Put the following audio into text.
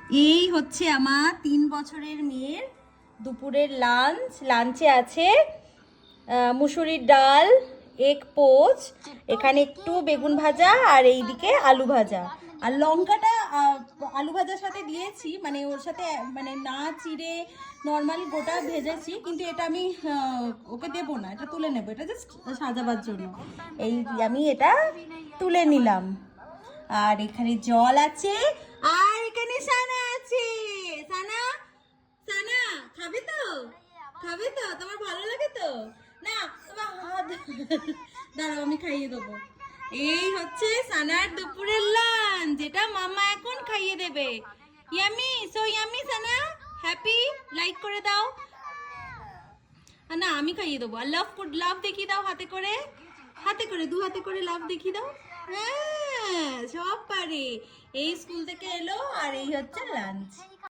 এই হচ্ছে আমার 3 বছরের মেয়ের দুপুরের লাঞ্চে আছে মুসুরির ডাল, এগ পোচ, এখানে একটু বেগুন ভাজা আর এইদিকে আলু ভাজা। আর লঙ্কাটা আলু ভাজার সাথে দিয়েছি, মানে ওর সাথে মানে না চিড়ে নর্মাল গোটা ভেজেছি, কিন্তু এটা আমি ওকে দেবো না, এটা তুলে নেবো, এটা জাস্ট সাজাবার জন্য। আমি এটা তুলে নিলাম। আর এখানে জল আছে, আর এখানে সানা আছে। সানা, সানা খাবে তো? খাবে তো? তোমার ভালো লাগে তো? না তোমার হাত দাঁড়াও, আমি খাইয়ে দেবো। এই হচ্ছে সানার দুপুরের লাঞ্চ, যেটা মামা এখন খাইয়ে দেবে। ইয়ামি, সো ইয়ামি সানা, হ্যাপি? লাইক করে দাও। না আমি খাইয়ে দেবো। আর লাভ দেখিয়ে দাও হাতে করে, দু হাতে করে লাভ দেখিয়ে দাও। হ্যাঁ সব পারে। এই স্কুল থেকে এলো আর এই হচ্ছে লাঞ্চ।